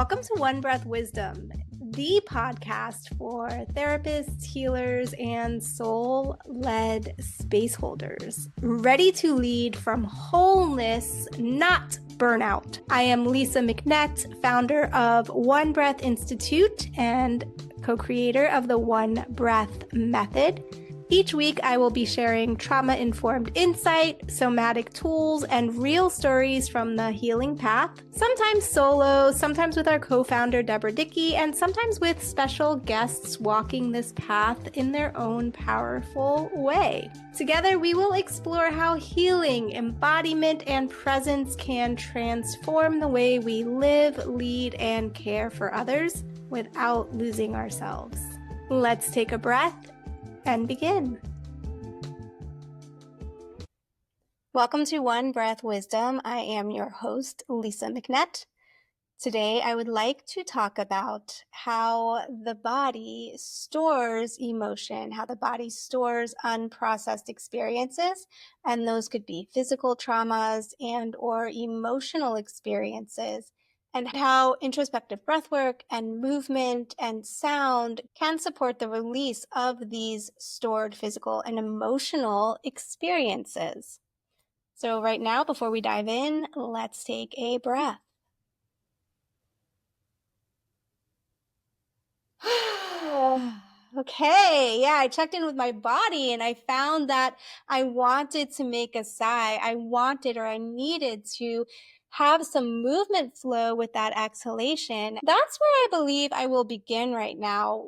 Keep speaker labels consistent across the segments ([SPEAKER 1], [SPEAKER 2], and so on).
[SPEAKER 1] Welcome to One Breath Wisdom, the podcast for therapists, healers, and soul-led space holders, ready to lead from wholeness, not burnout. I am Lisa McNett, founder of One Breath Institute and co-creator of the One Breath Method. Each week, I will be sharing trauma-informed insight, somatic tools, and real stories from the healing path, sometimes solo, sometimes with our co-founder, Deborah Dickey, and sometimes with special guests walking this path in their own powerful way. Together, we will explore how healing, embodiment, and presence can transform the way we live, lead, and care for others without losing ourselves. Let's take a breath and begin. Welcome to One Breath Wisdom. I am your host, Lisa McNett. Today, I would like to talk about how the body stores emotion, how the body stores unprocessed experiences, and those could be physical traumas and or emotional experiences, and how introspective breathwork and movement and sound can support the release of these stored physical and emotional experiences. So right now, before we dive in, let's take a breath. Okay, yeah, I checked in with my body and I found that I wanted to make a sigh. I needed to have some movement flow with that exhalation. That's where I believe I will begin right now.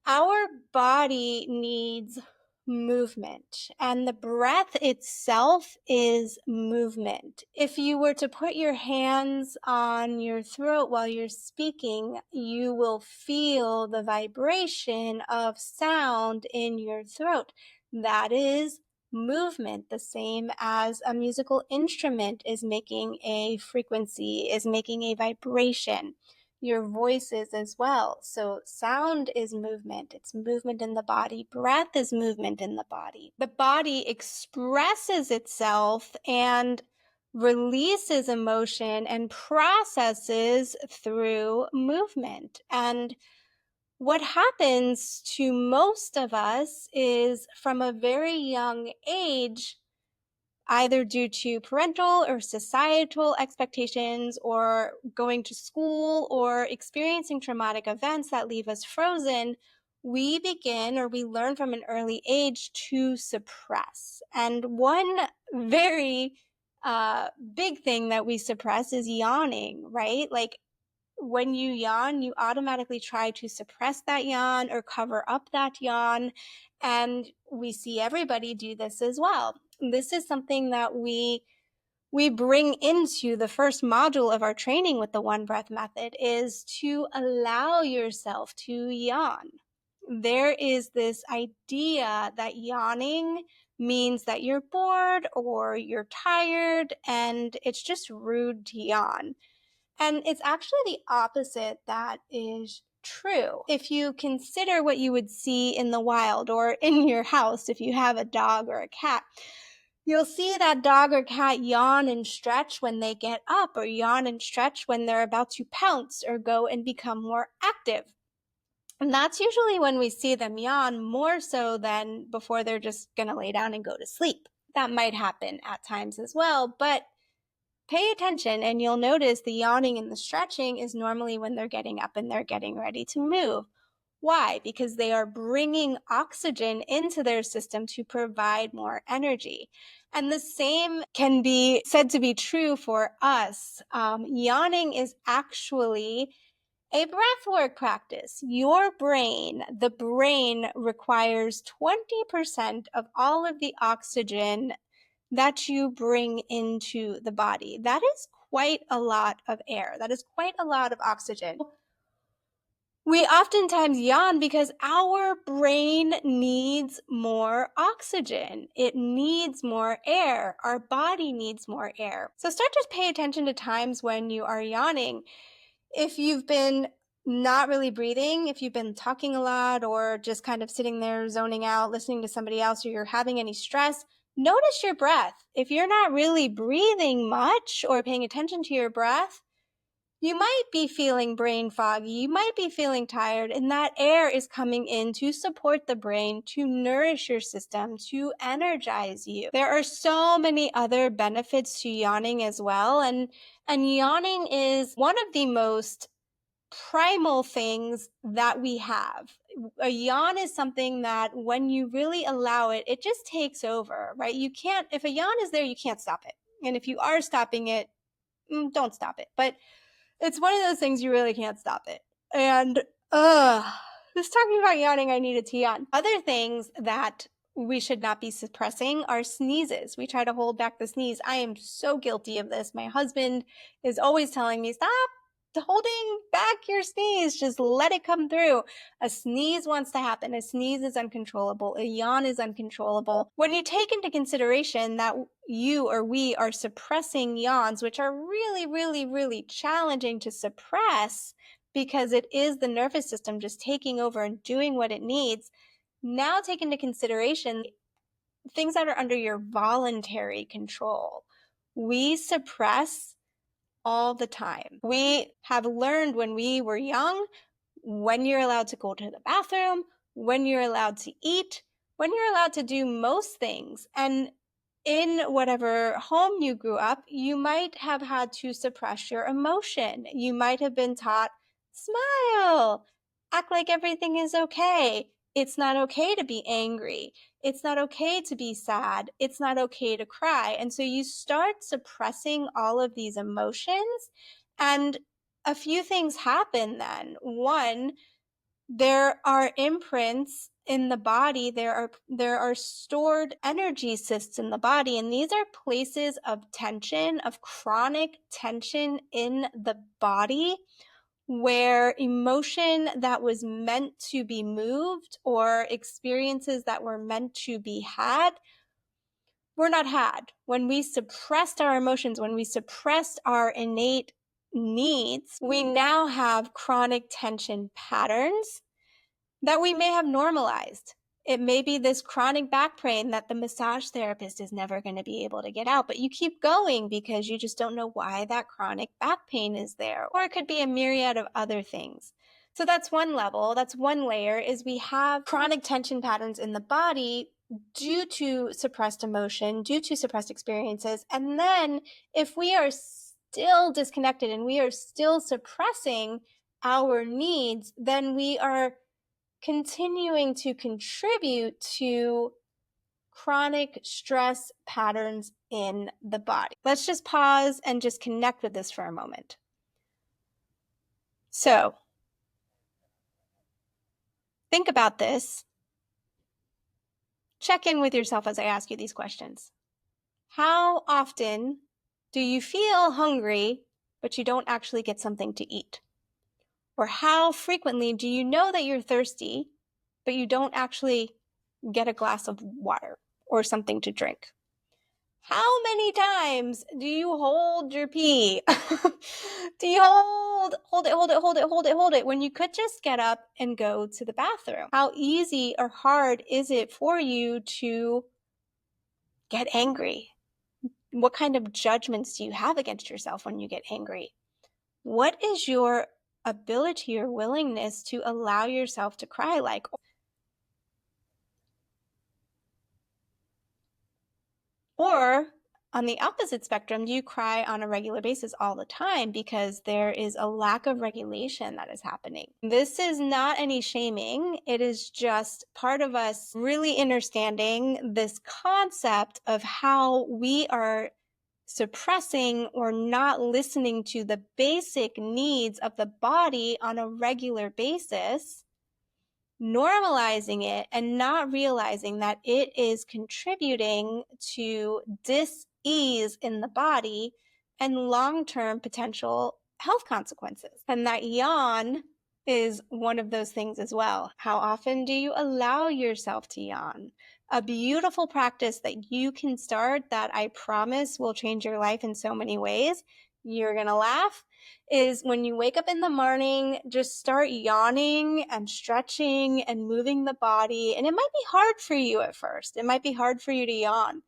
[SPEAKER 1] Our body needs movement, and the breath itself is movement. If you were to put your hands on your throat while you're speaking, you will feel the vibration of sound in your throat. That is movement, the same as a musical instrument is making a frequency, is making a vibration. Your voices as well. So sound is movement. It's movement in the body. Breath is movement in the body. The body expresses itself and releases emotion and processes through movement. And what happens to most of us is from a very young age, either due to parental or societal expectations or going to school or experiencing traumatic events that leave us frozen, we begin or we learn from an early age to suppress. And one very big thing that we suppress is yawning, right? Like when you yawn, you automatically try to suppress that yawn or cover up that yawn. And we see everybody do this as well. This is something that we bring into the first module of our training with the One Breath Method, is to allow yourself to yawn. There is this idea that yawning means that you're bored or you're tired, and it's just rude to yawn. And it's actually the opposite that is true. If you consider what you would see in the wild or in your house, if you have a dog or a cat, you'll see that dog or cat yawn and stretch when they get up, or yawn and stretch when they're about to pounce or go and become more active. And that's usually when we see them yawn, more so than before they're just going to lay down and go to sleep. That might happen at times as well, but pay attention and you'll notice the yawning and the stretching is normally when they're getting up and they're getting ready to move. Why? Because they are bringing oxygen into their system to provide more energy. And the same can be said to be true for us. Yawning is actually a breathwork practice. Your brain, the brain requires 20% of all of the oxygen that you bring into the body. That is quite a lot of air. That is quite a lot of oxygen. We oftentimes yawn because our brain needs more oxygen. It needs more air. Our body needs more air. So start to pay attention to times when you are yawning. If you've been not really breathing, if you've been talking a lot or just kind of sitting there zoning out, listening to somebody else, or you're having any stress, notice your breath. If you're not really breathing much or paying attention to your breath, You might be feeling brain foggy, you might be feeling tired, and that air is coming in to support the brain, to nourish your system, to energize you. There are so many other benefits to yawning as well, and yawning is one of the most primal things that we have. A yawn is something that when you really allow it, it just takes over, right? You can't, if a yawn is there, you can't stop it. And if you are stopping it, don't stop it. But it's one of those things you really can't stop it. And just talking about yawning, I needed to yawn. Other things that we should not be suppressing are sneezes. We try to hold back the sneeze. I am so guilty of this. My husband is always telling me, stop holding back your sneeze, just let it come through. A sneeze wants to happen. A sneeze is uncontrollable. A yawn is uncontrollable. When you take into consideration that you or we are suppressing yawns, which are really, really, really challenging to suppress because it is the nervous system just taking over and doing what it needs, now take into consideration things that are under your voluntary control. We suppress all the time. We have learned when we were young, when you're allowed to go to the bathroom, when you're allowed to eat, when you're allowed to do most things. And in whatever home you grew up, you might have had to suppress your emotion. You might have been taught, smile, act like everything is okay. It's not okay to be angry. It's not okay to be sad. It's not okay to cry. And so you start suppressing all of these emotions, and a few things happen then. One, there are imprints in the body. There are stored energy cysts in the body, and these are places of tension, of chronic tension in the body, where emotion that was meant to be moved or experiences that were meant to be had were not had. When we suppressed our emotions, when we suppressed our innate needs, we now have chronic tension patterns that we may have normalized. It may be this chronic back pain that the massage therapist is never going to be able to get out, but you keep going because you just don't know why that chronic back pain is there. Or it could be a myriad of other things. So that's one level, that's one layer, is we have chronic tension patterns in the body due to suppressed emotion, due to suppressed experiences. And then if we are still disconnected and we are still suppressing our needs, then we are continuing to contribute to chronic stress patterns in the body. Let's just pause and just connect with this for a moment. So, think about this. Check in with yourself as I ask you these questions. How often do you feel hungry, but you don't actually get something to eat? Or how frequently do you know that you're thirsty, but you don't actually get a glass of water or something to drink? How many times do you hold your pee? Do you hold it when you could just get up and go to the bathroom? How easy or hard is it for you to get angry? What kind of judgments do you have against yourself when you get angry? What is your ability or willingness to allow yourself to cry like? Or on the opposite spectrum, do you cry on a regular basis all the time because there is a lack of regulation that is happening? This is not any shaming. It is just part of us really understanding this concept of how we are suppressing or not listening to the basic needs of the body on a regular basis, normalizing it and not realizing that it is contributing to dis-ease in the body and long-term potential health consequences. And that yawn is one of those things as well. How often do you allow yourself to yawn? A beautiful practice that you can start that I promise will change your life in so many ways. You're gonna laugh. Is when you wake up in the morning, just start yawning and stretching and moving the body. And it might be hard for you at first. It might be hard for you to yawn.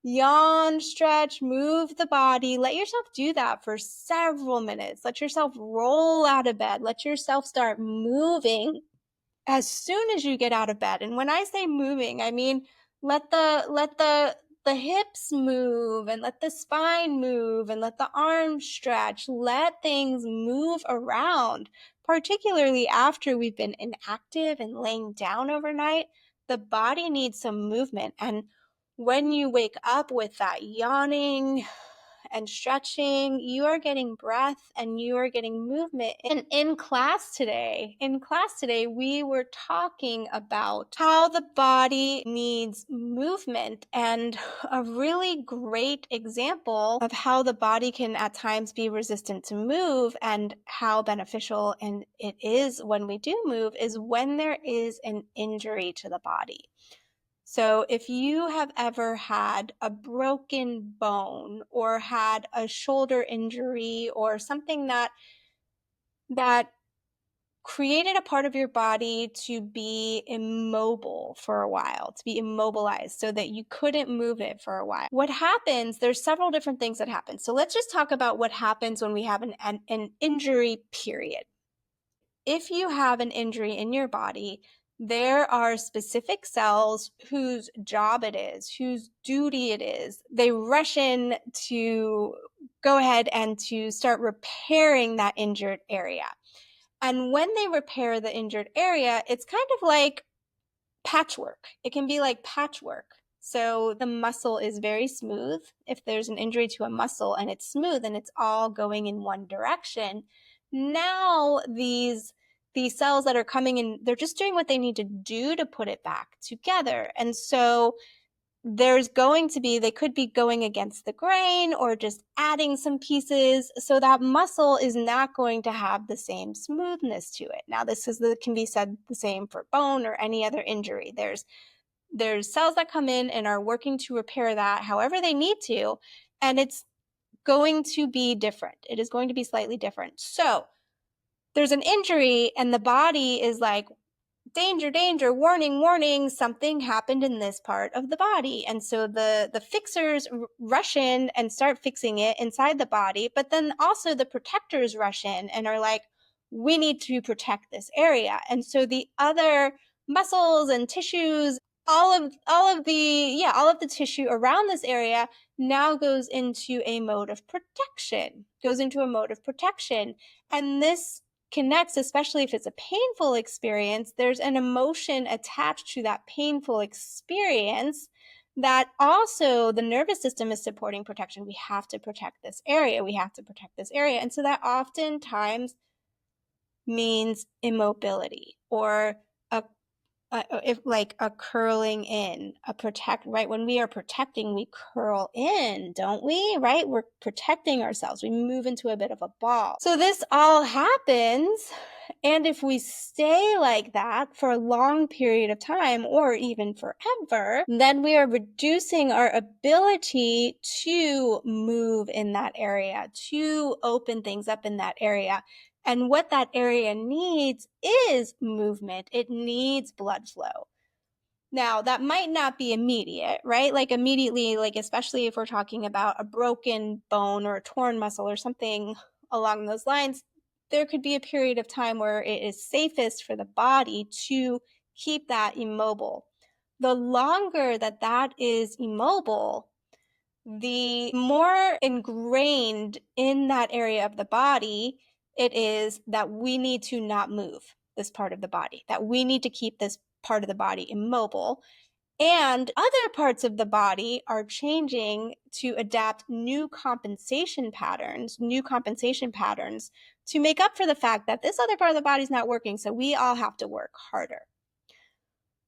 [SPEAKER 1] Yawn, stretch, move the body. Let yourself do that for several minutes. Let yourself roll out of bed. Let yourself start moving as soon as you get out of bed. And when I say moving, I mean let the hips move, and let the spine move, and let the arms stretch. Let things move around, particularly after we've been inactive and laying down overnight. The body needs some movement. And when you wake up with that yawning and stretching, you are getting breath and you are getting movement. And in class today, we were talking about how the body needs movement, and a really great example of how the body can at times be resistant to move and how beneficial and it is when we do move is when there is an injury to the body. So if you have ever had a broken bone or had a shoulder injury or something that created a part of your body to be immobile for a while, to be immobilized so that you couldn't move it for a while. What happens, there's several different things that happen. So let's just talk about what happens when we have an injury period. If you have an injury in your body, there are specific cells whose job it is, whose duty it is. They rush in to go ahead and to start repairing that injured area. And when they repair the injured area, it's kind of like patchwork. It can be like patchwork. So the muscle is very smooth. If there's an injury to a muscle and it's smooth and it's all going in one direction, now these cells that are coming in, they're just doing what they need to do to put it back together. And so there's going to be, they could be going against the grain or just adding some pieces. So that muscle is not going to have the same smoothness to it. Now, can be said the same for bone or any other injury. There's cells that come in and are working to repair that however they need to, and it's going to be different. It is going to be slightly different. So there's an injury and the body is like, danger, danger, warning, warning, something happened in this part of the body. And so the fixers rush in and start fixing it inside the body, but then also the protectors rush in and are like, we need to protect this area. And so the other muscles and tissues, all of the tissue around this area now goes into a mode of protection, And this connects, especially if it's a painful experience, there's an emotion attached to that painful experience that also the nervous system is supporting protection. We have to protect this area. And so that oftentimes means immobility or if like a curling in, right? When we are protecting, we curl in, don't we? Right? We're protecting ourselves. We move into a bit of a ball. So this all happens. And if we stay like that for a long period of time or even forever, then we are reducing our ability to move in that area, to open things up in that area. And what that area needs is movement. It needs blood flow. Now, that might not be immediate, right? Like immediately, like especially if we're talking about a broken bone or a torn muscle or something along those lines, there could be a period of time where it is safest for the body to keep that immobile. The longer that is immobile, the more ingrained in that area of the body it is that we need to not move this part of the body, that we need to keep this part of the body immobile. And other parts of the body are changing to adapt new compensation patterns to make up for the fact that this other part of the body is not working. So we all have to work harder.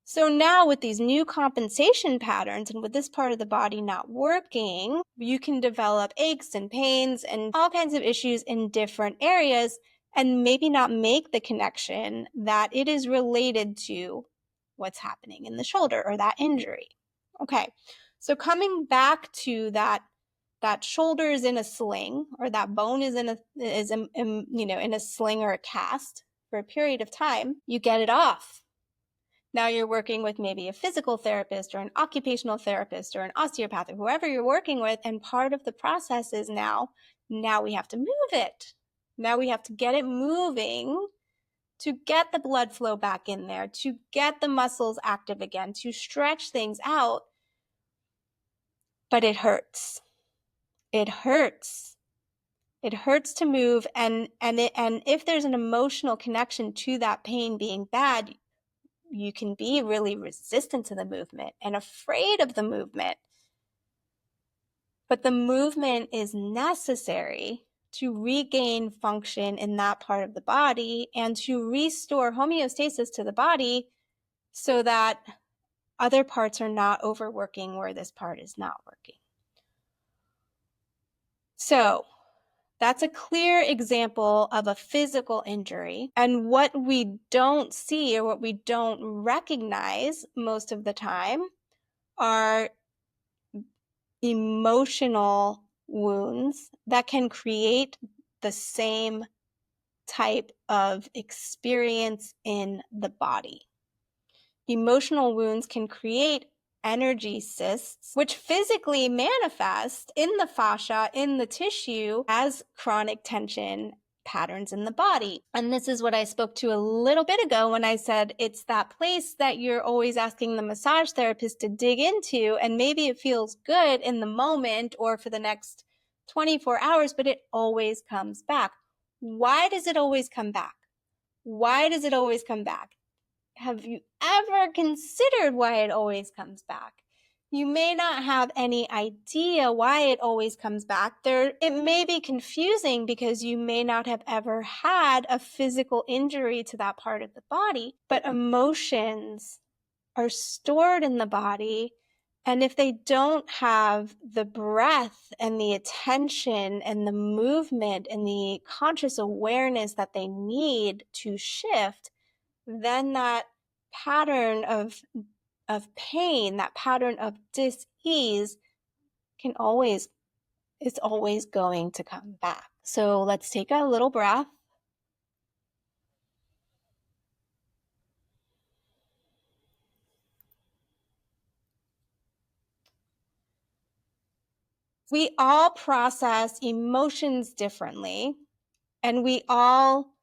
[SPEAKER 1] So now with these new compensation patterns and with this part of the body not working, you can develop aches and pains and all kinds of issues in different areas and maybe not make the connection that it is related to what's happening in the shoulder or that injury. Okay, so coming back to that shoulder is in a sling or that bone is in a sling or a cast for a period of time, you get it off. Now you're working with maybe a physical therapist or an occupational therapist or an osteopath or whoever you're working with. And part of the process is now we have to move it. Now we have to get it moving to get the blood flow back in there, to get the muscles active again, to stretch things out. But it hurts. It hurts. It hurts to move. And if there's an emotional connection to that pain being bad, you can be really resistant to the movement and afraid of the movement. But the movement is necessary to regain function in that part of the body and to restore homeostasis to the body so that other parts are not overworking where this part is not working. So that's a clear example of a physical injury. And what we don't see or what we don't recognize most of the time are emotional wounds that can create the same type of experience in the body. Emotional wounds can create energy cysts, which physically manifest in the fascia, in the tissue, as chronic tension patterns in the body. And this is what I spoke to a little bit ago when I said it's that place that you're always asking the massage therapist to dig into, and maybe it feels good in the moment or for the next 24 hours, but it always comes back. Why does it always come back? Why does it always come back? Have you ever considered why it always comes back? You may not have any idea why it always comes back. It may be confusing because you may not have ever had a physical injury to that part of the body, but emotions are stored in the body. And if they don't have the breath and the attention and the movement and the conscious awareness that they need to shift, then that pattern of pain, that pattern of dis-ease is always going to come back. So let's take a little breath. We all process emotions differently, and we all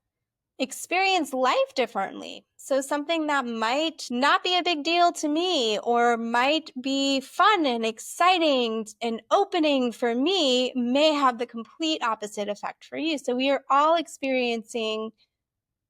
[SPEAKER 1] experience life differently. So something that might not be a big deal to me or might be fun and exciting and opening for me may have the complete opposite effect for you. So we are all experiencing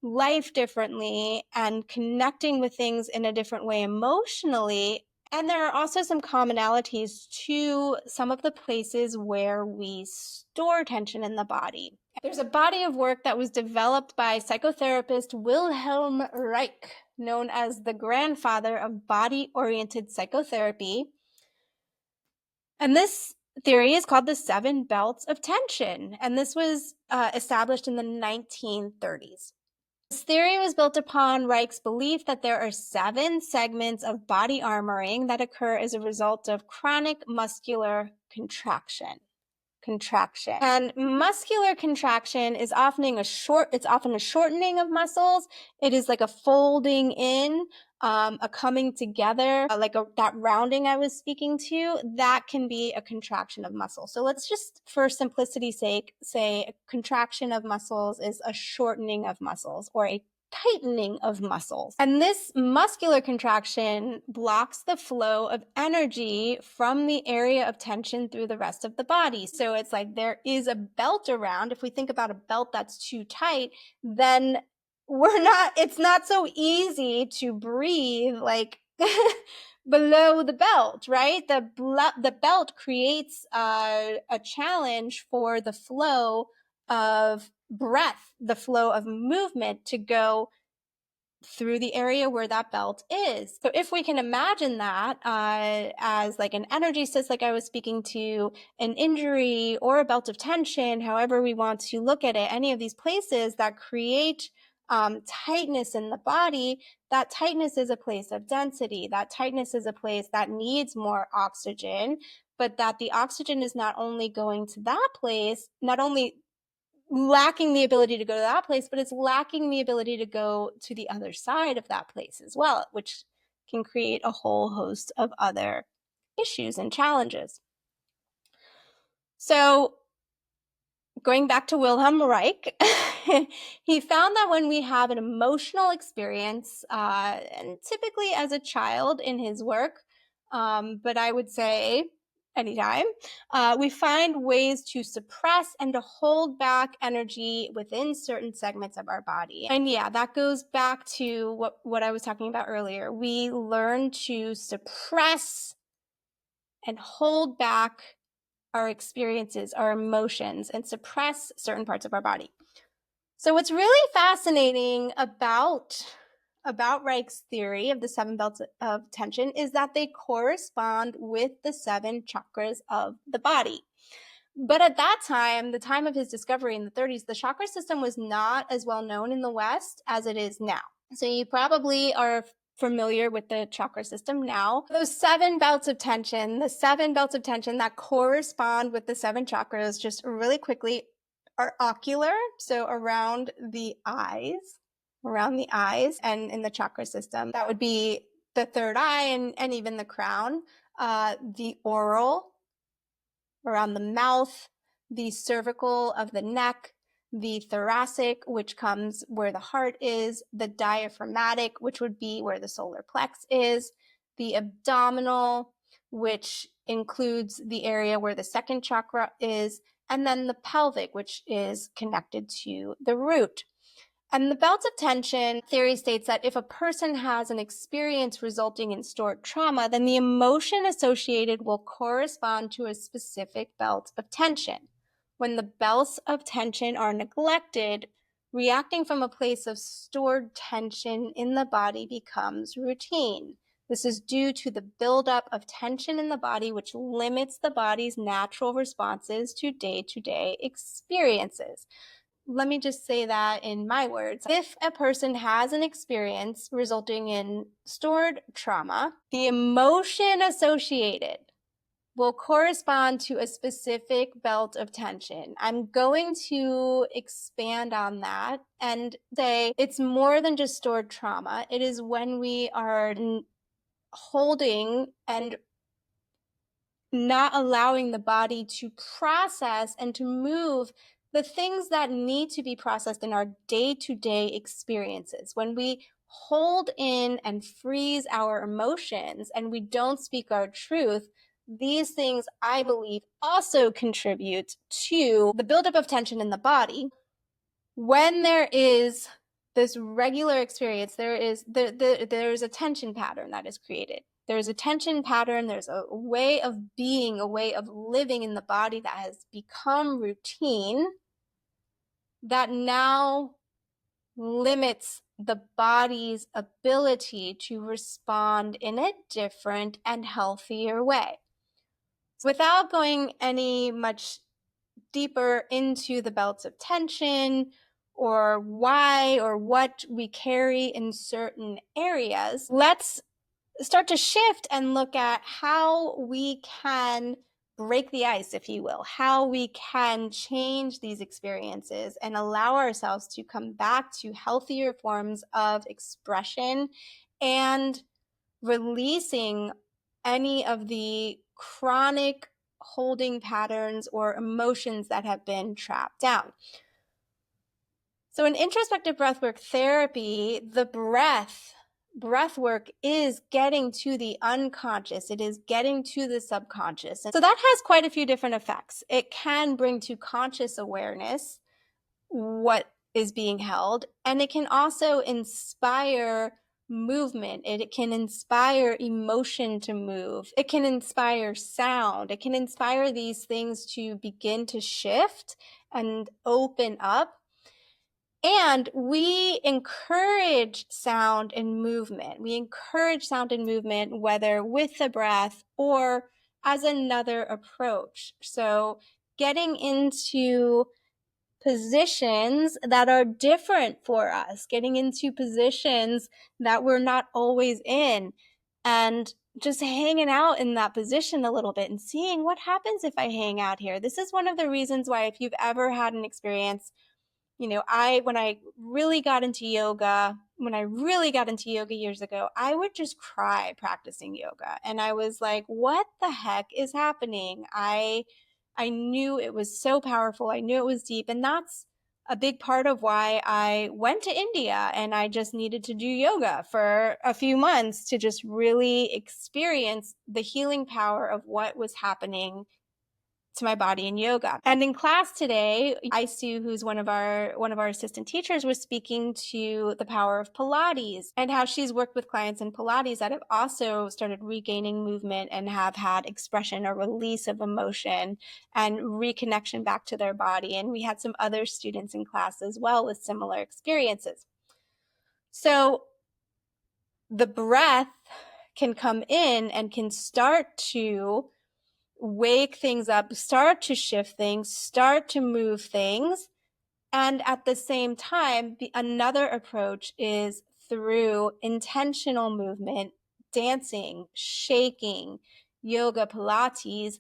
[SPEAKER 1] life differently and connecting with things in a different way emotionally. And there are also some commonalities to some of the places where we store tension in the body. There's a body of work that was developed by psychotherapist Wilhelm Reich, known as the grandfather of body-oriented psychotherapy. And this theory is called the 7 belts of tension. And this was established in the 1930s. This theory was built upon Reich's belief that there are 7 segments of body armoring that occur as a result of chronic muscular contraction. And muscular contraction is often a shortening of muscles. It is like a folding in, a coming together, that rounding I was speaking to. That can be a contraction of muscle. So let's just, for simplicity's sake, say a contraction of muscles is a shortening of muscles or a tightening of muscles. And this muscular contraction blocks the flow of energy from the area of tension through the rest of the body. So it's like there is a belt around. If we think about a belt that's too tight, then it's not so easy to breathe like below the belt, right? The belt creates a challenge for the flow of breath, the flow of movement to go through the area where that belt is. So if we can imagine that as like an energy cyst, like I was speaking to, an injury or a belt of tension, however we want to look at it, any of these places that create tightness in the body, that tightness is a place of density. That tightness is a place that needs more oxygen, but that the oxygen is not only going to that place, not only lacking the ability to go to that place, but it's lacking the ability to go to the other side of that place as well, which can create a whole host of other issues and challenges. So going back to Wilhelm Reich, he found that when we have an emotional experience, and typically as a child in his work, but I would say anytime, we find ways to suppress and to hold back energy within certain segments of our body. And yeah, that goes back to what I was talking about earlier. We learn to suppress and hold back our experiences, our emotions, and suppress certain parts of our body. So what's really fascinating about Reich's theory of the 7 belts of tension is that they correspond with the 7 chakras of the body. But at that time, the time of his discovery in the 30s, the chakra system was not as well known in the West as it is now. So you probably are familiar with the chakra system now. Those 7 belts of tension, the 7 belts of tension that correspond with the 7 chakras, just really quickly, are ocular, so around the eyes, and in the chakra system. That would be the third eye and even the crown. The oral, around the mouth, the cervical of the neck, the thoracic, which comes where the heart is, the diaphragmatic, which would be where the solar plex is, the abdominal, which includes the area where the second chakra is, and then the pelvic, which is connected to the root. And the belts of tension theory states that if a person has an experience resulting in stored trauma, then the emotion associated will correspond to a specific belt of tension. When the belts of tension are neglected, reacting from a place of stored tension in the body becomes routine. This is due to the buildup of tension in the body, which limits the body's natural responses to day-to-day experiences. Let me just say that in my words. If a person has an experience resulting in stored trauma, the emotion associated will correspond to a specific belt of tension. I'm going to expand on that and say it's more than just stored trauma. It is when we are holding and not allowing the body to process and to move the things that need to be processed in our day-to-day experiences. When we hold in and freeze our emotions and we don't speak our truth, these things, I believe, also contribute to the buildup of tension in the body. When there is this regular experience, there's a tension pattern that is created. There's a tension pattern, there's a way of being, a way of living in the body that has become routine that now limits the body's ability to respond in a different and healthier way. Without going any much deeper into the belts of tension or why or what we carry in certain areas, let's start to shift and look at how we can break the ice, if you will, how we can change these experiences and allow ourselves to come back to healthier forms of expression and releasing any of the chronic holding patterns or emotions that have been trapped down. So in introspective breathwork therapy, the breath work is getting to the unconscious. It is getting to the subconscious. And so that has quite a few different effects. It can bring to conscious awareness what is being held, and it can also inspire movement. It can inspire emotion to move. It can inspire sound. It can inspire these things to begin to shift and open up. And we encourage sound and movement. We encourage sound and movement, whether with the breath or as another approach. So getting into positions that are different for us, getting into positions that we're not always in, and just hanging out in that position a little bit and seeing what happens if I hang out here. This is one of the reasons why, if you've ever had an experience, when I really got into yoga, years ago, I would just cry practicing yoga. And I was like, what the heck is happening? I knew it was so powerful. I knew it was deep. And that's a big part of why I went to India, and I just needed to do yoga for a few months to just really experience the healing power of what was happening to my body in yoga. And in class today, Isu, who's one of our assistant teachers, was speaking to the power of Pilates and how she's worked with clients in Pilates that have also started regaining movement and have had expression or release of emotion and reconnection back to their body. And we had some other students in class as well with similar experiences. So the breath can come in and can start to wake things up, start to shift things, start to move things. And at the same time, another approach is through intentional movement, dancing, shaking, yoga, Pilates,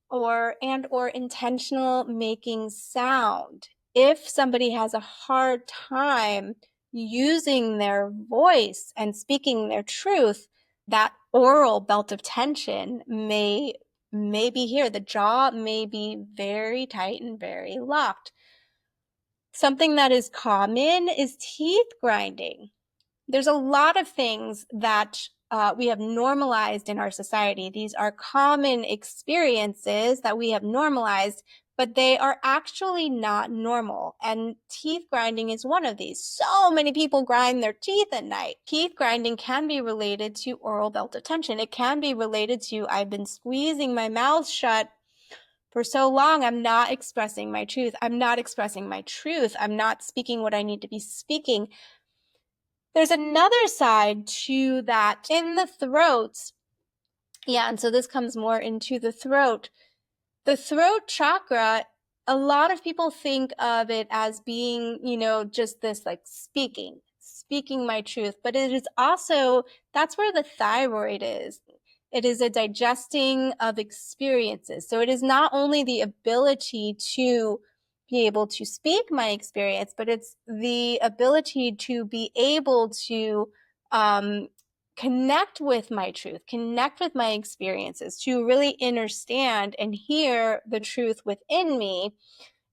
[SPEAKER 1] or intentional making sound. If somebody has a hard time using their voice and speaking their truth, that oral belt of tension may be here. The jaw may be very tight and very locked. Something that is common is teeth grinding. There's a lot of things that we have normalized in our society. These are common experiences that we have normalized, but they are actually not normal. And teeth grinding is one of these. So many people grind their teeth at night. Teeth grinding can be related to oral belt of tension. It can be related to, I've been squeezing my mouth shut for so long, I'm not expressing my truth. I'm not expressing my truth. I'm not speaking what I need to be speaking. There's another side to that in the throat. Yeah, and so this comes more into the throat. The throat chakra, a lot of people think of it as being, just this like speaking my truth, but it is also, that's where the thyroid is. It is a digesting of experiences. So it is not only the ability to be able to speak my experience, but it's the ability to be able to connect with my truth, connect with my experiences, to really understand and hear the truth within me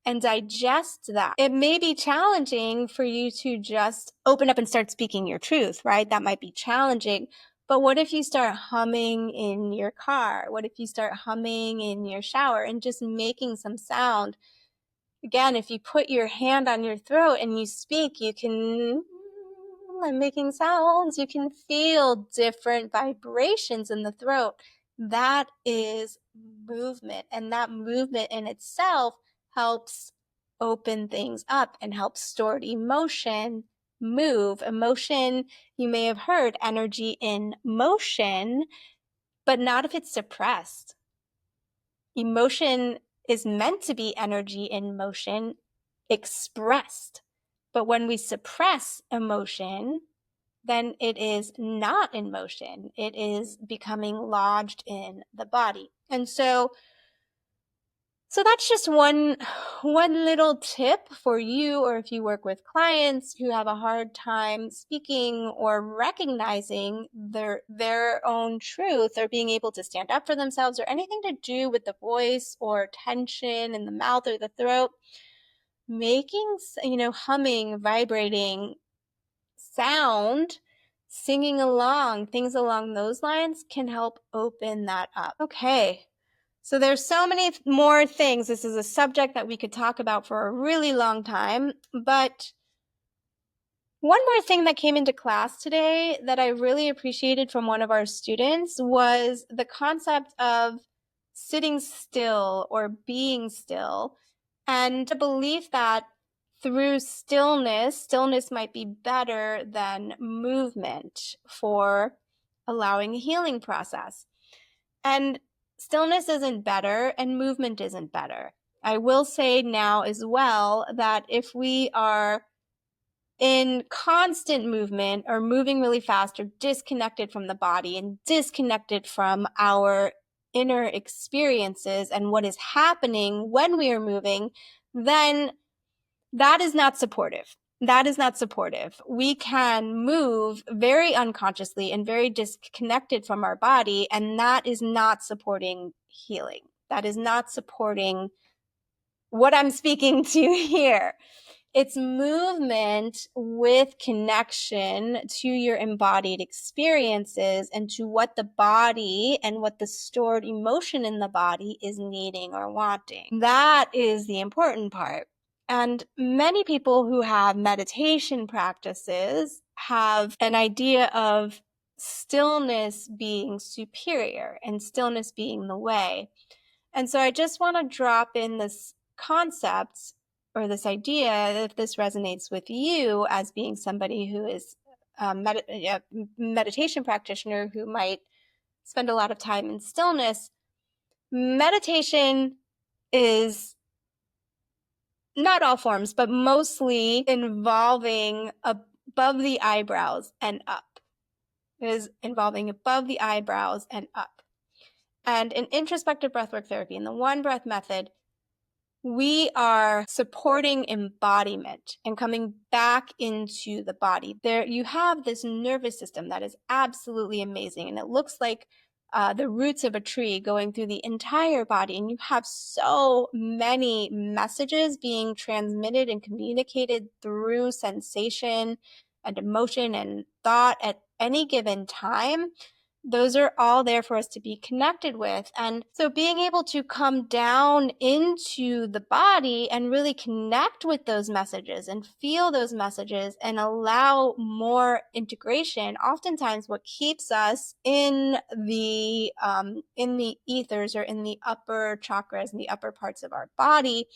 [SPEAKER 1] and digest that. It may be challenging for you to just open up and start speaking your truth, right? That might be challenging. But what if you start humming in your car? What if you start humming in your shower and just making some sound? Again, if you put your hand on your throat and you speak, you can, making sounds, you can feel different vibrations in the throat. That is movement. And that movement in itself helps open things up and helps stored emotion move. Emotion, you may have heard, energy in motion, but not if it's suppressed. Emotion is meant to be energy in motion, expressed. But when we suppress emotion, then it is not in motion. It is becoming lodged in the body. And so that's just one little tip for you, or if you work with clients who have a hard time speaking or recognizing their own truth, or being able to stand up for themselves, or anything to do with the voice or tension in the mouth or the throat. Making, humming, vibrating sound, singing along, things along those lines can help open that up. Okay. So there's so many more things. This is a subject that we could talk about for a really long time, but one more thing that came into class today that I really appreciated from one of our students was the concept of sitting still or being still, and the belief that through stillness might be better than movement for allowing a healing process. And stillness isn't better and movement isn't better. I will say now as well that if we are in constant movement or moving really fast or disconnected from the body and disconnected from our inner experiences and what is happening when we are moving, then that is not supportive. That is not supportive. We can move very unconsciously and very disconnected from our body, and that is not supporting healing. That is not supporting what I'm speaking to here. It's movement with connection to your embodied experiences and to what the body and what the stored emotion in the body is needing or wanting. That is the important part. And many people who have meditation practices have an idea of stillness being superior and stillness being the way. And so I just want to drop in this concept or this idea, if this resonates with you as being somebody who is a meditation practitioner who might spend a lot of time in stillness. Meditation is not all forms, but mostly involving above the eyebrows and up. It is involving above the eyebrows and up. And in introspective breathwork therapy, in the one breath method, we are supporting embodiment and coming back into the body. There, you have this nervous system that is absolutely amazing, and it looks like the roots of a tree going through the entire body, and you have so many messages being transmitted and communicated through sensation and emotion and thought at any given time. Those are all there for us to be connected with. And so being able to come down into the body and really connect with those messages and feel those messages and allow more integration, oftentimes what keeps us in the ethers or in the upper chakras and the upper parts of our body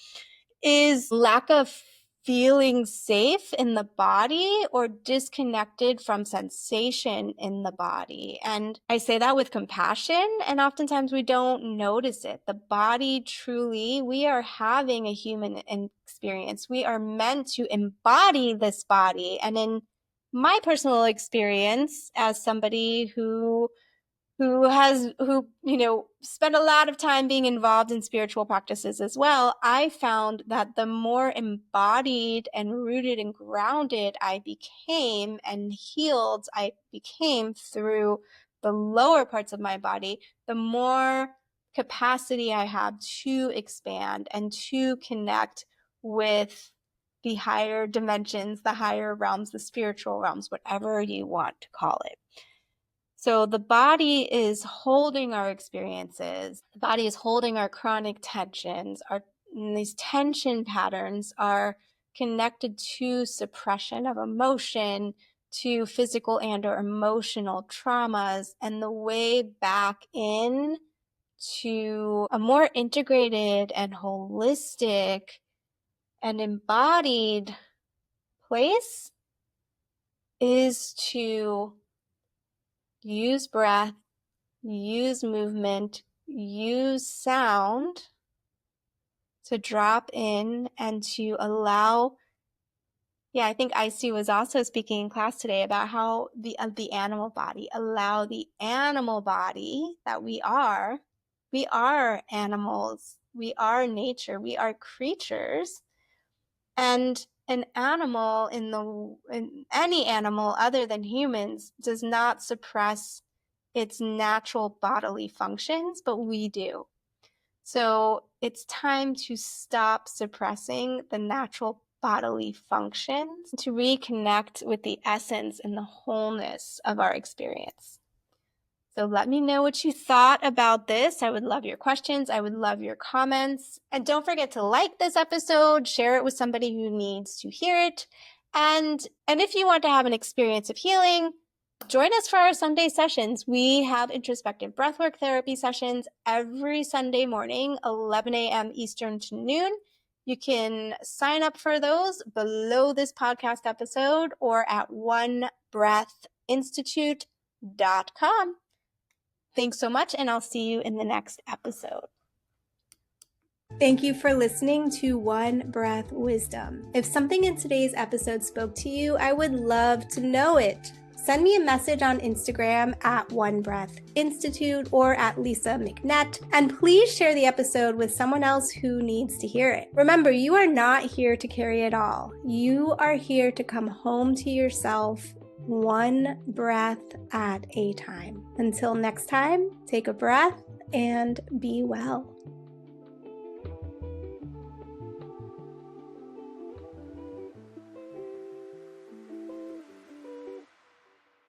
[SPEAKER 1] is lack of feeling safe in the body or disconnected from sensation in the body. And I say that with compassion, and oftentimes we don't notice it. The body truly, we are having a human experience. We are meant to embody this body. And in my personal experience as somebody who spent a lot of time being involved in spiritual practices as well, I found that the more embodied and rooted and grounded I became and healed I became through the lower parts of my body, the more capacity I have to expand and to connect with the higher dimensions, the higher realms, the spiritual realms, whatever you want to call it. So the body is holding our experiences. The body is holding our chronic tensions. These tension patterns are connected to suppression of emotion, to physical and or emotional traumas, and the way back in to a more integrated and holistic and embodied place is to use breath, use movement, use sound to drop in and to allow. I think IC was also speaking in class today about how the animal body, allow the animal body that we are animals, we are nature, we are creatures. And an animal in any animal other than humans does not suppress its natural bodily functions, but we do. So it's time to stop suppressing the natural bodily functions to reconnect with the essence and the wholeness of our experience. So let me know what you thought about this. I would love your questions. I would love your comments. And don't forget to like this episode, share it with somebody who needs to hear it. And if you want to have an experience of healing, join us for our Sunday sessions. We have introspective breathwork therapy sessions every Sunday morning, 11 a.m. Eastern to noon. You can sign up for those below this podcast episode or at onebreathinstitute.com. Thanks so much, and I'll see you in the next episode. Thank you for listening to One Breath Wisdom. If something in today's episode spoke to you, I would love to know it. Send me a message on Instagram at One Breath Institute or at Lisa McNett, and please share the episode with someone else who needs to hear it. Remember, you are not here to carry it all. You are here to come home to yourself, one breath at a time. Until next time, take a breath and be well.